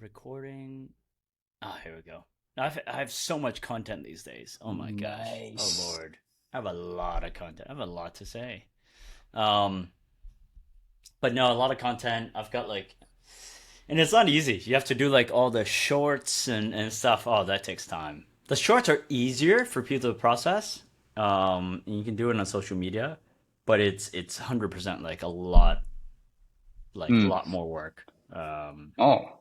recording. Oh, here we go. I have so much content these days. Oh my gosh. Oh Nice. Lord. I have a lot of content. I have a lot to say. Um, but no, a lot of content. I've got like, and it's not easy. You have to do like all the shorts and stuff. Oh, that takes time. The shorts are easier for people to process. And you can do it on social media, but it's 100% like a Hmm. lot more work. Oh,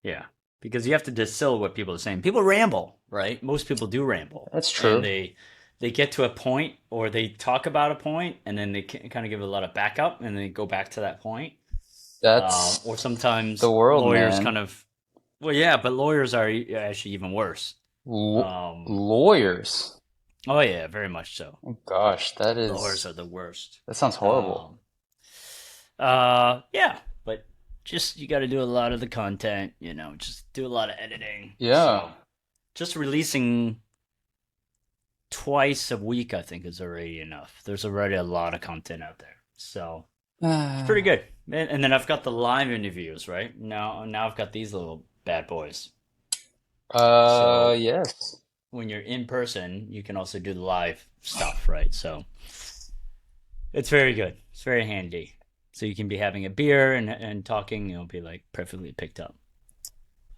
Yeah, because you have to distill what people are saying. People ramble, right? Most people do ramble, that's and true. they get to a point, or they talk about a point, and then they kind of give a lot of backup, and then they go back to that point. Or That's the sometimes world, lawyers man. kind of, well, yeah, but lawyers are actually even worse. L Um, lawyers. oh yeah, very much so. Oh, gosh, Lawyers are the worst. that sounds horrible. Um, yeah, but just you got to do a lot of the content, just do a lot of editing. Yeah. So just releasing twice a week, I think, is already enough. There's already a lot of content out there, so it's pretty good. And then I've got the live interviews, right? Now I've got these little bad boys. So yes. when you're in person, you can also do the live stuff, right? So it's very good. It's very handy. So you can be having a beer and talking, it'll be like perfectly picked up.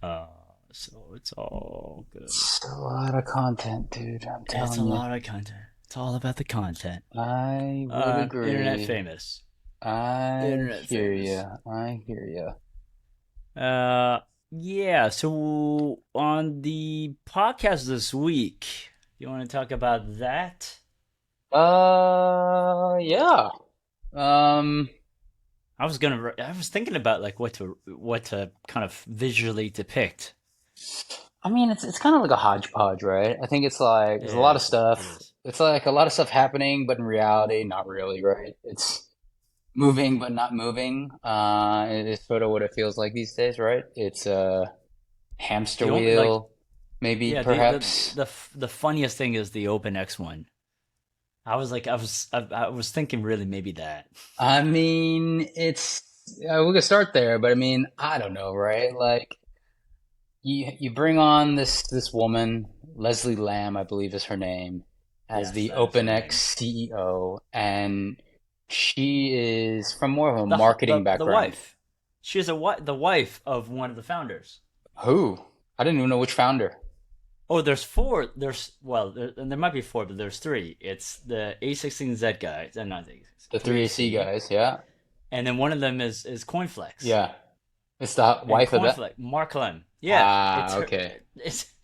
Uh, so it's all good. It's a lot of content, dude. I'm It's a telling you. lot of content. It's all about the content. I would Internet agree. famous. I Internet hear famous. you. I hear you. Uh, yeah. So on the podcast this week, you want to talk about that? Yeah. Um, I was thinking about like what to kind of visually depict. I mean, it's kind of like a hodgepodge, right? I think it's like It there's a lot of is. It stuff. is. It's like a lot of stuff happening, but in reality, not really, right? It's moving, but not moving. It is sort of what it feels like these days, right? It's a hamster The only like wheel, maybe, yeah, perhaps. the funniest thing is the OpenX one. I was thinking really maybe that. I mean, it's we could start there, but I mean, I don't know, right? Like you bring on this woman, Leslie Lamb, I believe is her name, as Yes, the that is her OpenX name. CEO, and she is from more of a The hu- marketing the background. wife. She's the wife of one of the founders. Who? I didn't even know which founder. Oh, there's four. And there might be four, but there's three. It's the A16Z guy, not the A16, The 3AC 3AC, guys, yeah. and then one of them is Coinflex. Yeah. It's the And wife of that. Coinflex, Mark Lem. Yeah, it's Ah, her. okay.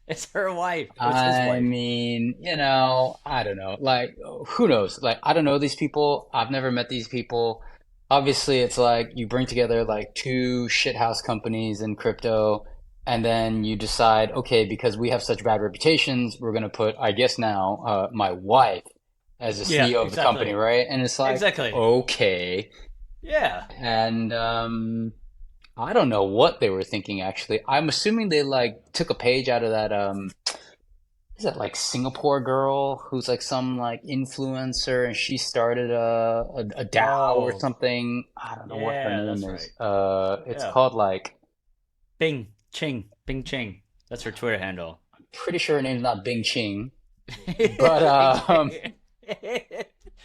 It's her wife. It's his I wife. mean, I don't know. Like, who knows? Like, I don't know these people. I've never met these people. Obviously, it's like you bring together like two shithouse companies in crypto, and then you decide, okay, because we have such bad reputations, we're gonna put, I guess now, my wife as the Yeah, CEO of the company, exactly. right? And it's like, Exactly. okay. Yeah. And I don't know what they were thinking actually. I'm assuming they like took a page out of that is that like Singapore girl who's like some like influencer and she started a DAO or Oh, something. I don't know what her yeah, name that's is. right. It's Yeah. called like Bing Ching. That's her Twitter handle. pretty sure her name's not Bing Ching, but Bing Ching.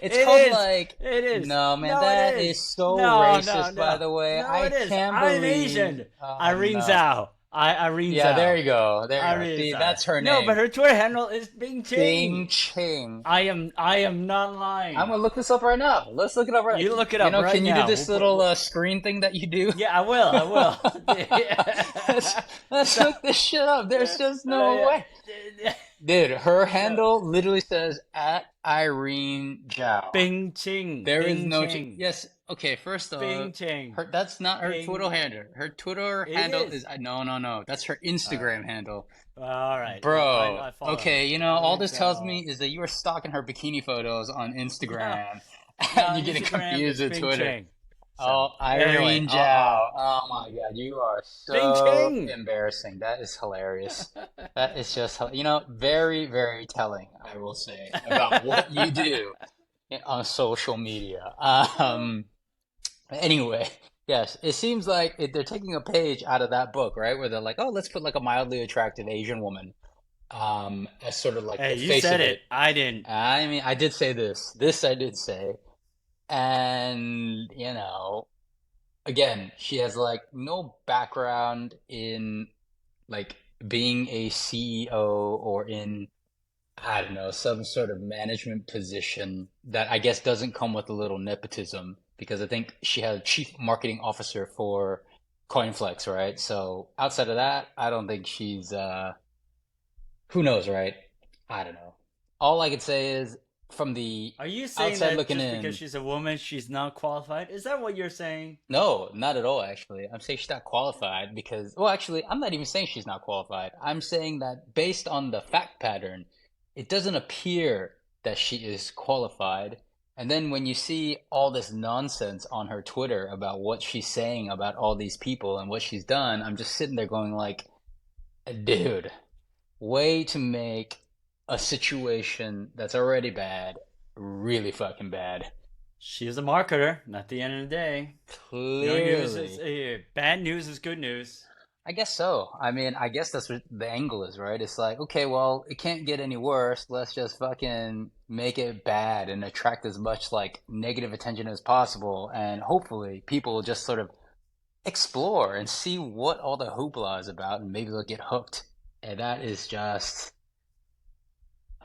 it's It called is. like It is. no man, No, it that is. is so No, no, racist by no. the way. No, I it is. can't I'm believe Asian. oh Irene no. Zhao. Irene Yeah, there Zhao. you go. There you go. Irene See, Zhao. that's her No, but name. her Twitter handle is Bing Bing Ching. Ching. I am not I'm lying. gonna look this up right now. Let's look it up right. You look it up right Can you do now. this little screen thing that you do? Yeah, I will. I will. let's let's So, look this shit up. There's just no yeah. way. Dude, her So, handle literally says at Irene Zhao. Bing Ching. There is Bing no Ching. yes. Okay, first Bing Ching. her that's not her Twitter Bing. handle. Her Twitter It handle is is. no. That's her All right. Instagram handle. All right. Well, Bro, I follow her. okay, all Irene this tells me Zhao. is that you are stalking her bikini photos on No, Instagram no, and on you're getting Instagram confused it's with Bing Twitter. Chang. Oh, So anyway, Irene I'll Zhao. Oh my God, you are Bing so Chang. embarrassing. That is hilarious. That is just, very, very telling, I will say, about what you do on social media. Anyway, Yes, it seems like they're taking a page out of that book, right? Where they're like, oh, let's put like a mildly attractive Asian woman, as sort of like Hey, the you face said of it. it. I didn't. I mean, I did say this. This I did say. And, again, she has like no background in like being a CEO or in, I don't know, some sort of management position that I guess doesn't come with a little nepotism because I think she had a chief marketing officer for Coinflex, right? So outside of that, I don't think she's who knows, right? I don't know. All I could say is from the Are you saying outside that looking just because in, she's a woman, she's not qualified? Is that what you're saying? no, not at all, actually. I'm saying she's not qualified because, well, actually, I'm not even saying she's not qualified. I'm saying that based on the fact pattern, it doesn't appear that she is qualified. And then when you see all this nonsense on her Twitter about what she's saying about all these people and what she's done, I'm just sitting there going like, dude, way to make a situation that's already bad really fucking bad. She is a marketer. At the end of the day, no news is Clearly. bad news is good news. I guess so. I mean, I guess that's what the angle is, right? It's like, okay, well, it can't get any worse. Let's just fucking make it bad and attract as much like negative attention as possible. And hopefully people will just sort of explore and see what all the hoopla is about and maybe they'll get hooked. And that is just,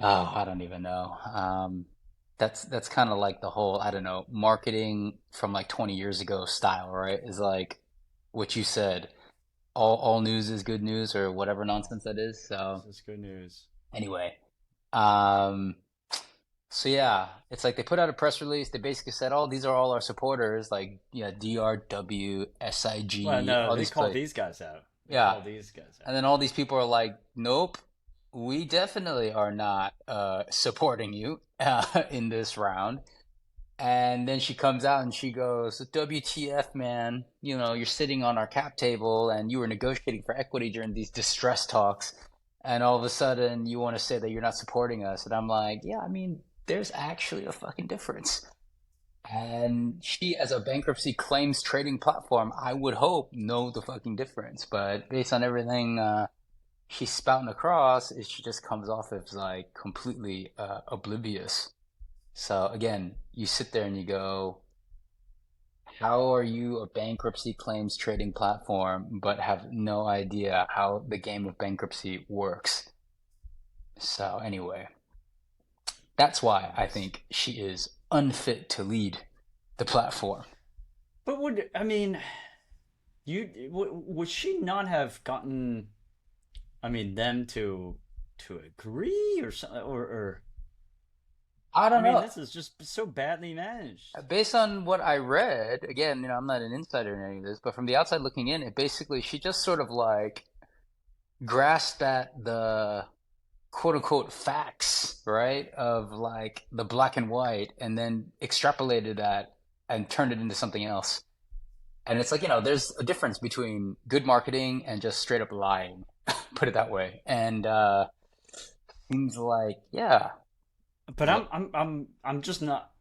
oh, I don't even know. That's kind of like the whole, I don't know, marketing from like 20 years ago style, right? Is like what you said all news is good news or whatever nonsense that is. This So is good news. anyway, um, so yeah, it's like they put out a press release. They basically said, "Oh, these are all our supporters, like DRW, Well, SIG, no, all they these call play." these guys out. They Yeah, call these guys and out. then all these people are like, "Nope, we definitely are not supporting you in this round." And then she comes out and she goes, WTF, man, you're sitting on our cap table and you were negotiating for equity during these distress talks. And all of a sudden you want to say that you're not supporting us. And I'm like, yeah, I mean, there's actually a fucking difference. And she, as a bankruptcy claims trading platform, I would hope know the fucking difference. But based on everything she's spouting across, she just comes off as like completely oblivious. So again, you sit there and you go, how are you a bankruptcy claims trading platform but have no idea how the game of bankruptcy works? So anyway, that's why I Yes. think she is unfit to lead the platform. But would I mean would she not have gotten? I mean them to agree or something or I I don't mean know. this is just so badly managed. Based on what I read, again, I'm not an insider in any of this, but from the outside looking in, it basically she just sort of like grasped at the quote unquote facts, right? Of like the black and white, and then extrapolated that and turned it into something else. And it's like, there's a difference between good marketing and just straight up lying, put it that way. And seems like, yeah, But I'm just not.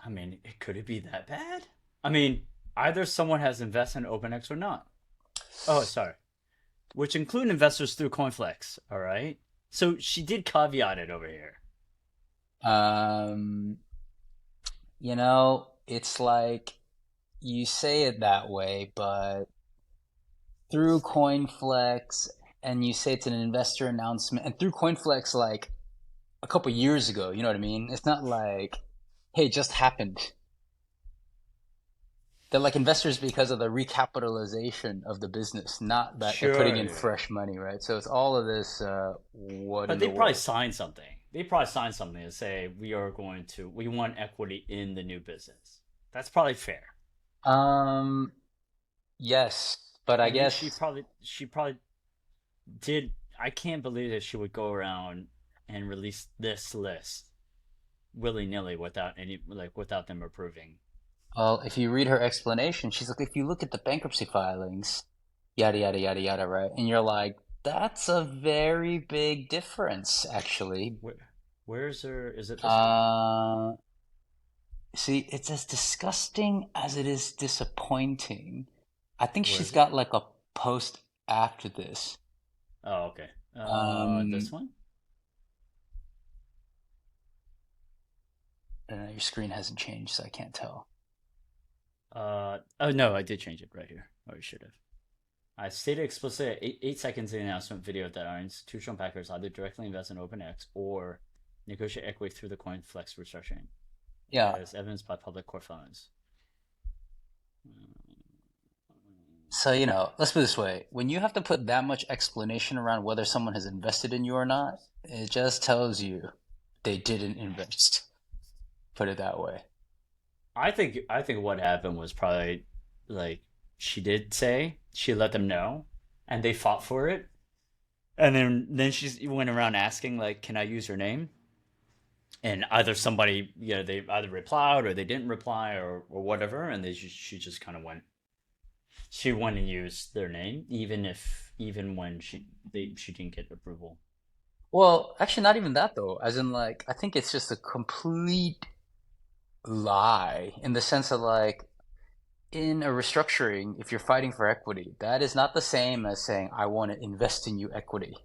I mean, could it be that bad? I mean, either someone has invested in OpenX or not. Oh, sorry. Which include investors through Coinflex. All right. So she did caveat it over here. um, it's like you say it that way, but through Coinflex, and you say it's an investor announcement, and through Coinflex, like a couple years ago. You know what I mean? It's not like, hey, it just happened. They're like investors because of the recapitalization of the business, not that they're putting in Sure. fresh money, right? So it's all of this. What But in they the probably world? signed something. They probably signed something to say we want equity in the new business. That's probably fair. Um, yes, but I And then guess she probably did. I can't believe that she would go around and release this list willy nilly without without them approving. well, if you read her explanation, she's like, if you look at the bankruptcy filings, yada yada yada yada, right? And you're like, that's a very big difference, actually. Where's her? Is it listed? Uh, See, it's as disgusting as it is disappointing. I think Where she's is it? got like a post after this. Oh, okay. This Um, one? your screen hasn't changed, so I can't tell. Oh no, I did change it right here. Or you should have. I stated explicitly 8 seconds in the announcement video that our institutional backers either directly invest in OpenX or negotiate equity through the Coinflex restructuring, Yeah. as evidenced by public court filings. So, let's put it this way. When you have to put that much explanation around whether someone has invested in you or not, it just tells you they didn't invest. Put it that way. I think what happened was probably like she did say she let them know, and they fought for it, and then she went around asking like, "Can I use your name?" And either somebody, they either replied or they didn't reply or whatever, and she just kind of went and used their name, even when she didn't get approval. Well, actually, not even that though. As in, like, I think it's just a complete lie in the sense of like, in a restructuring, if you're fighting for equity, that is not the same as saying, I want to invest in you equity.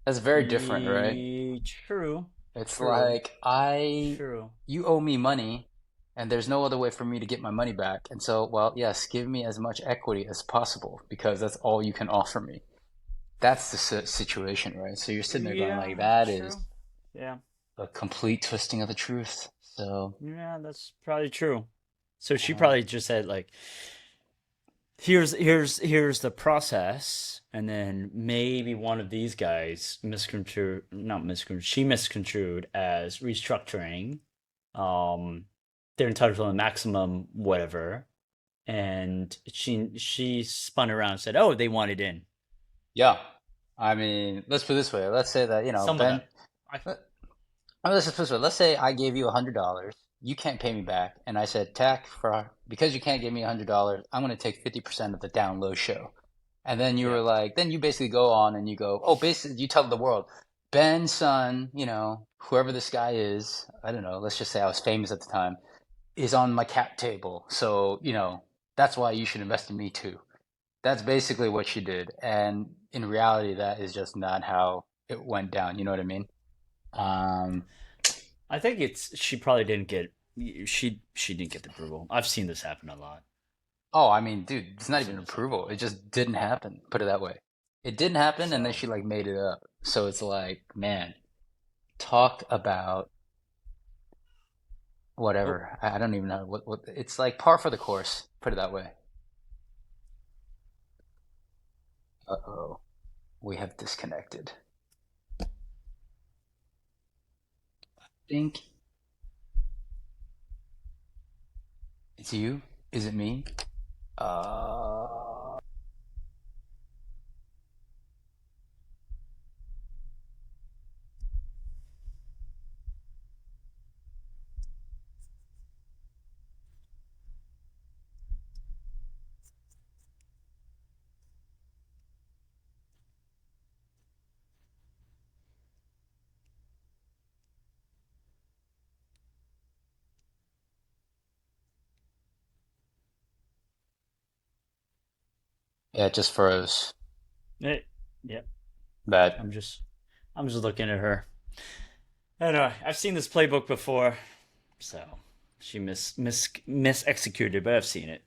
That's very different, right? True, It's true, like true. you owe me money, and there's no other way for me to get my money back. And so, well, yes, give me as much equity as possible because that's all you can offer me. That's the situation, right? So you're sitting there going Yeah, like, that is true. Yeah, a complete twisting of the truth. So, yeah, that's probably true. So she uh, probably just said like, here's the process, and then maybe one of these guys misconstrued, not misconstrued, she misconstrued as restructuring. Um, they're entitled to a maximum whatever, and she spun around and said, "Oh, they wanted in." yeah. I mean, let's put it this way. Let's say that, Some of Ben, them. I let's just put it this way. Let's say I gave you $100. You can't pay me back. And I said, Tack, because you can't give me $100, I'm going to take 50% of the down low show. And then you Yeah. were like, then you basically go on and you go, oh, basically, you tell the world, Ben's son, whoever this guy is, I don't know, let's just say I was famous at the time, is on my cap table. So, that's why you should invest in me too. That's basically what she did. And in reality, that is just not how it went down. You know what I mean? Um, I think it's she probably didn't get she didn't get the approval. I've seen this happen a lot. oh, I mean, dude, it's I've not seen even this happen approval. a It lot. just didn't happen. Put it that way. It didn't happen, and then So she like made it up. So it's like, man, talk about oh, whatever. I don't even know what it's like par for the course. Put it that way. Uh-oh, we have disconnected. Think it's you? Is it me? Uh, yeah, it just froze. yep. Bad. I'm just I'm just looking at her. I know I've seen this playbook before, so she mis executed, but I've seen it.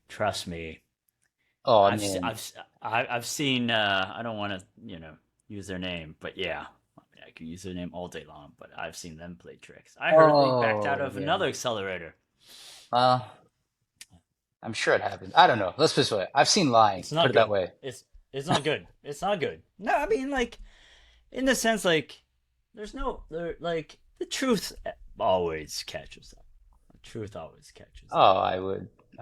Trust me. Oh, I I've se- mean, I've seen. I don't want to use their name, but yeah, I mean, I could use their name all day long. But I've seen them play tricks. I heard they backed out oh of yeah. another accelerator. Well, I'm sure it happened. I don't know. Let's put it this way. I've seen lying. It's Put not it that good. way. It's not good. It's not good. No, I mean like in the sense like there's no there like the truth always catches up. The truth always catches up. Oh, I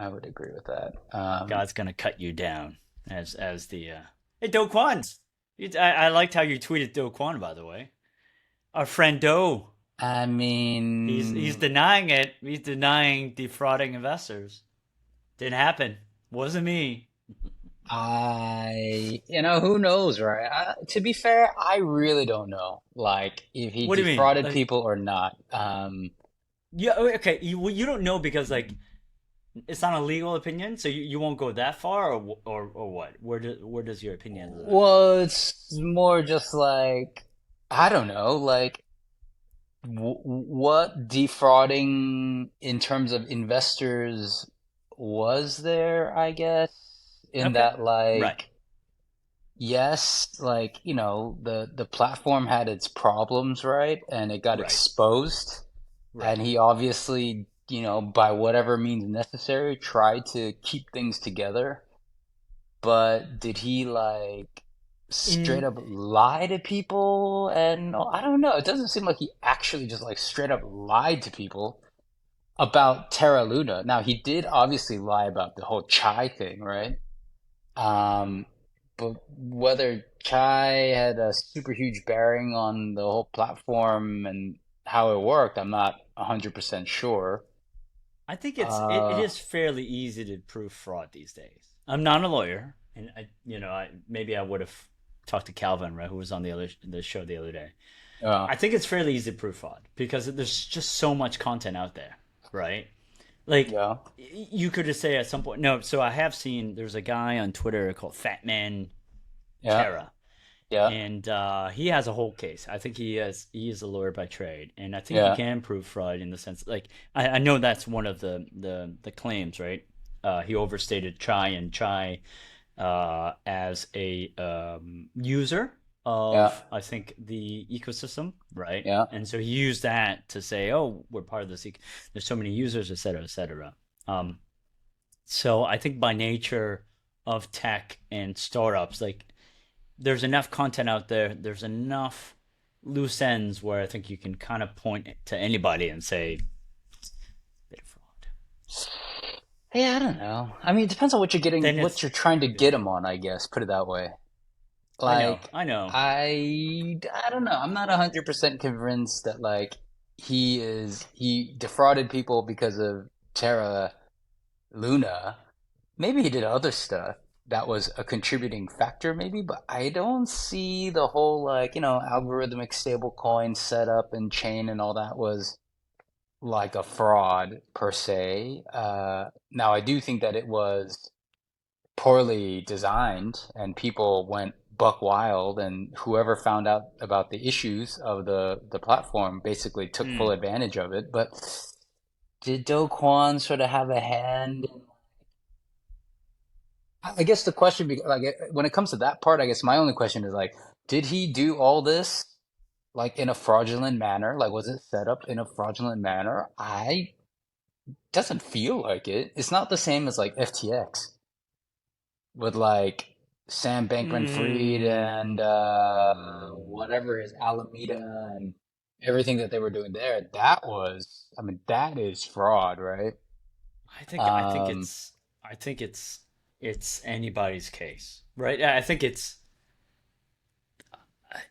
would agree with that. God's gonna cut you down as the hey Do Kwon. I liked how you tweeted Do Kwon, by the way. Our friend Do. I He's mean, denying it. He's denying defrauding investors. Didn't happen. Wasn't me. who knows, right? To be fair, I really don't know, like, if he What do you mean? defrauded Like people or not. Yeah, okay. You don't know because like it's not a legal opinion, so you won't go that far, or what? Where does your opinion lie? Well, it's more just like, I don't know, like what defrauding in terms of investors was there, I guess, in Okay, that right, like yes, like, the platform had its problems, right? And it got right, exposed. right. And he obviously, by whatever means necessary, tried to keep things together. But did he like straight In up lie to people? And I don't know. It doesn't seem like he actually just like straight up lied to people about Terra Luna. Now, he did obviously lie about the whole chai thing, right? Um, but whether chai had a super huge bearing on the whole platform and how it worked, I'm not 100% sure. I think it Uh, is fairly easy to prove fraud these days. I'm not a lawyer, and I maybe I would have talked to Calvin, right, who was on the show the other day. uh, I think it's fairly easy to prove fraud because there's just so much content out there, right? Like yeah, you could just say at some point, no. So I have seen there's a guy on Twitter called Fat Man yeah, Terra, yeah, and he has a whole case. I think he is a lawyer by trade, and I think you yeah, can prove fraud in the sense like I know that's one of the claims, right? He overstated Chai and Chai as a user yeah, of I think the ecosystem, right? yeah. And so he used that to say, oh, we're part of this. There's so many users, et cetera, et cetera. So I think by nature of tech and startups, like there's enough content out there. There's enough loose ends where I think you can kind of point to anybody and say, bit of fraud. Yeah, I don't know. I mean, it depends on what you're getting, Then what it's, you're trying to yeah, get him on, I guess, put it that way. I know, Like, I know. I don't know. I'm not 100% convinced that like he defrauded people because of Terra Luna. Maybe he did other stuff that was a contributing factor, maybe, but I don't see the whole like, algorithmic stablecoin setup and chain and all that was like a fraud per se. Now I do think that it was poorly designed and people went buck wild, and whoever found out about the issues of the platform basically took full Hmm. advantage of it. But did Do Kwon sort of have a hand? I guess the question, like, when it comes to that part, I guess my only question is like, did he do all this like in a fraudulent manner? Like, was it set up in a fraudulent manner? I doesn't feel like it. It's not the same as like FTX with like Sam Bankman-Fried and whatever his Alameda and everything that they were doing there. That was, I mean, that is fraud, right? I think Um, I think it's anybody's case, right? I think it's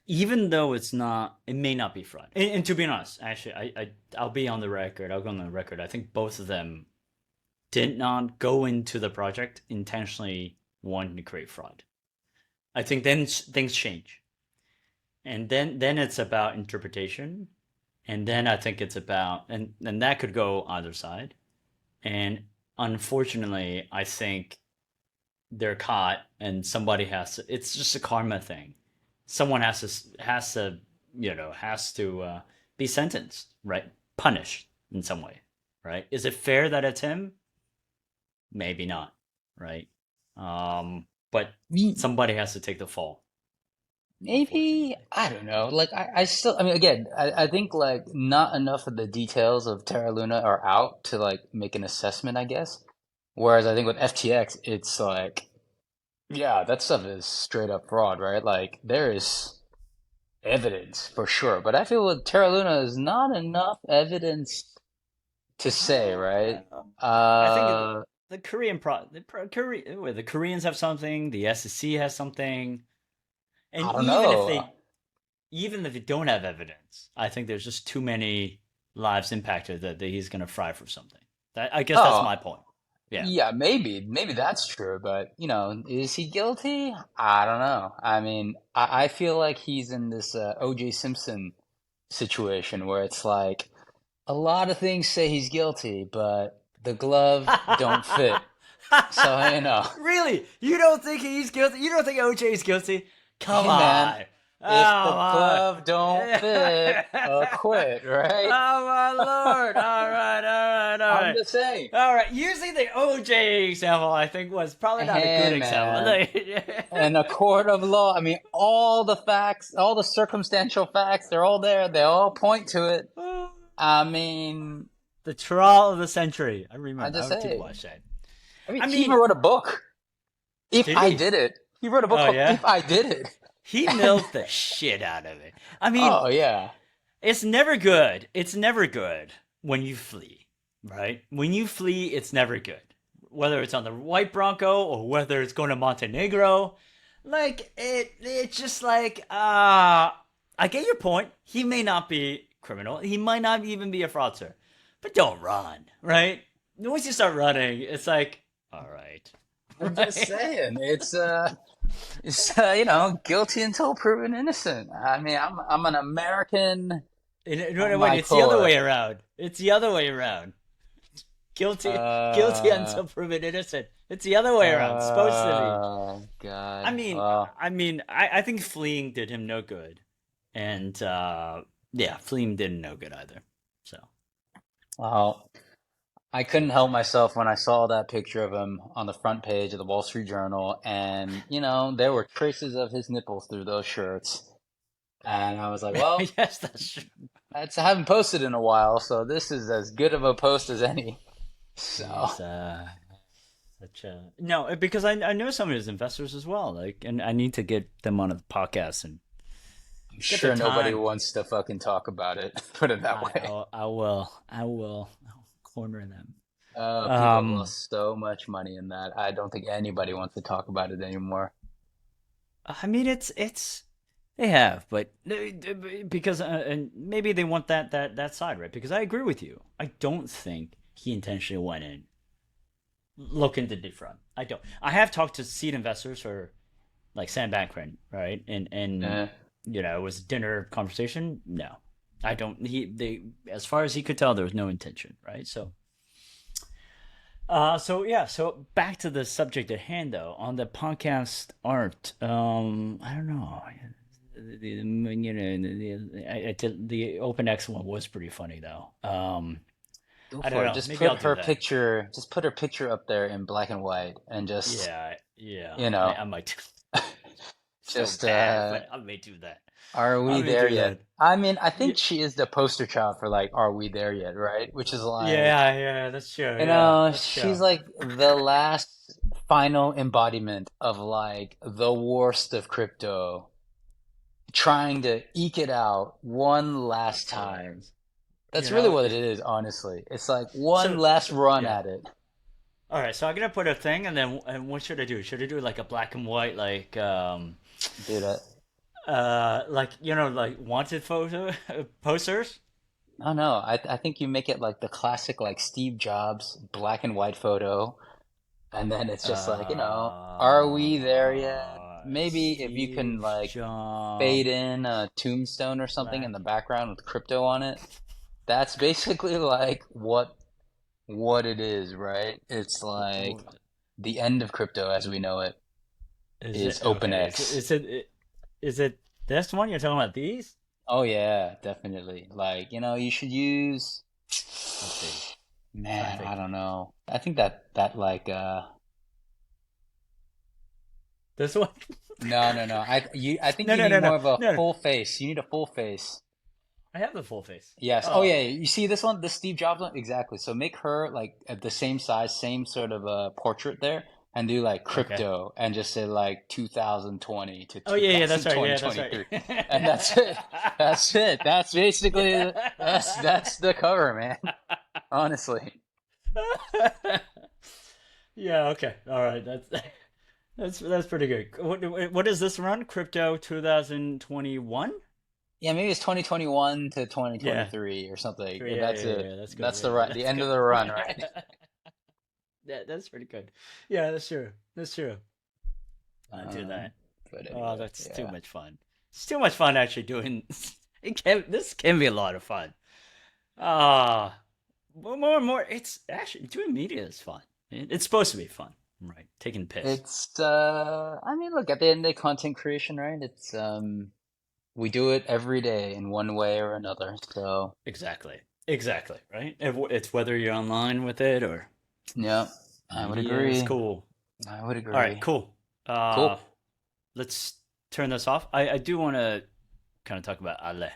even though it's not, it may not be fraud. And to be honest, actually, I'll be on the record. I'll go on the record. I think both of them did not go into the project intentionally wanting to create fraud. I think then things change, and then it's about interpretation, and then I think it's about and that could go either side. And unfortunately, I think they're caught, and somebody has to. It's just a karma thing. Someone has to has to be sentenced, right? Punished in some way, right? Is it fair that it's him? Maybe not, right? But somebody has to take the fall, maybe, unfortunately. I don't know. Like, I still, I mean, again, I think like not enough of the details of Terra Luna are out to like make an assessment, I guess. Whereas I think with FTX, it's like, yeah, that stuff is straight up fraud, right? Like, there is evidence for sure. But I feel with Terra Luna is not enough evidence to say, right? I think Uh, the the Koreans have something, the SEC has something, and I don't know. even if they don't have evidence, I think there's just too many lives impacted that he's gonna fry for something. I guess that's Oh, my point. Yeah. yeah, maybe that's true, but is he guilty? I don't know. I mean, I feel like he's in this O.J. Simpson situation where it's like, A lot of things say he's guilty, but the glove don't fit. So, Really? You don't think he's guilty? You don't think OJ is guilty? Come hey man, on. Oh if the my. glove don't fit, acquit, right? Oh my lord. All right, all right, all I'm right. just saying. All right. Using the OJ example, I think was probably not a good Hey example. man, in a court of law, I mean, all the facts, all the circumstantial facts, they're all there. They all point to it. I mean, The trial of the century. I I remember. just I did say. watch that. I mean, I he even mean, wrote a book. If did I he? did it, he wrote a book Oh called yeah. "If I Did It," He and milked the shit out of it. I mean, oh yeah, it's never good. It's never good when you flee, right? When you flee, it's never good. Whether it's on the white Bronco or whether it's going to Montenegro, like it's just like I get your point. He may not be criminal. He might not even be a fraudster, but don't run, right? Once you start running, it's like, all right, I'm just right? saying, guilty until proven innocent. I mean, I'm an American. Wait, On wait, my it's the other core. way around. It's the other way around. Guilty Uh, until proven innocent. It's the other way around. It's supposed to be. I God. mean, Well, I think fleeing did him no good, and yeah, fleeing did him no good either. So well, I couldn't help myself when I saw that picture of him on the front page of the Wall Street Journal, and there were traces of his nipples through those shirts, and I was like, well, yes, that's true. I haven't posted in a while, so this is as good of a post as any. So, He's such a no because I know some of his investors as well. Like, and I need to get them on a podcast and I'm get their sure nobody time. wants to fucking talk about it. Put it that way. I'll corner them. People have Um, lost so much money in that. I don't think anybody wants to talk about it anymore. I mean, it's they have, but because and maybe they want that side, right? Because I agree with you. I don't think he intentionally went in looking to defraud. I don't. I have talked to seed investors or like Sam Bankman, right? And Eh. it was a dinner conversation. No, I don't. They as far as he could tell, there was no intention, right? So yeah, so back to the subject at hand though, on the podcast art, I don't know. The OpenX one was pretty funny though. Go I don't for it. know. Maybe I'll do that. Just put her picture up there in black and white and Yeah, yeah. you I, know, I might do so just bad, but I may do that. are I we may there do yet? that. I mean, I Yeah, think she is the poster child for like, are we there yet, right? Which is like, yeah, yeah. That's true. Yeah, that's she's true. like the last final embodiment of like the worst of crypto, trying to eke it out one last That's time. hilarious. That's You really know. what it is, honestly. It's like one last So run yeah. at it. All right, so I'm gonna put a thing, and then and what should I do? Should I do like a black and white, Dude, like like wanted photo posters? I don't know. I think you make it like the classic like Steve Jobs black and white photo, and then it's just like, are we there yet? Maybe if you can Steve like Jobs fade in a tombstone or something in black. the background with crypto on it. That's basically like what it is, right? It's like the end of crypto as we know it Is is it okay? OpenX. Is it this one you're talking about? These? Oh yeah, definitely. Like, you should use Let's see. Trying to man, I think. don't know. I think that like This one? no, no, no. I think No, you no, need no, no, more of a no. full face. You need a full face. I have the full face. Yes. Oh Oh, yeah, you see this one, the Steve Jobs one? Exactly. So make her like at the same size, same sort of portrait there, and do like okay. crypto and just say like 2020 to Oh yeah, yeah, that's right. Yeah, that's 2023. right. And that's it. That's it. That's basically that's the cover, man. Honestly. Yeah. Okay. All right. That's pretty good. What is this run? Crypto 2021? Yeah, maybe it's 2021 to Yeah. 2023 or something. Yeah, Yeah, yeah, that's yeah, it. yeah. That's good. That's Yeah, the yeah, right, the that's end of good. the run, right? Yeah, that's pretty good. Yeah, that's true. That's true. I'll do Um, that. but Oh, anyway, that's too yeah. much fun. It's too much fun actually doing. This can be a lot of fun. Ah, more and more. It's actually doing media is fun. It's supposed to be fun, right? Taking piss. It's I mean, look, at the end of the content creation, right? It's we do it every day in one way or another. So, Exactly. Exactly. Right. It's whether you're online with it or yeah, I would media is agree. cool. I would All right. agree. Cool. Uh, Cool. let's turn this off. I do want to kind of talk about Ale.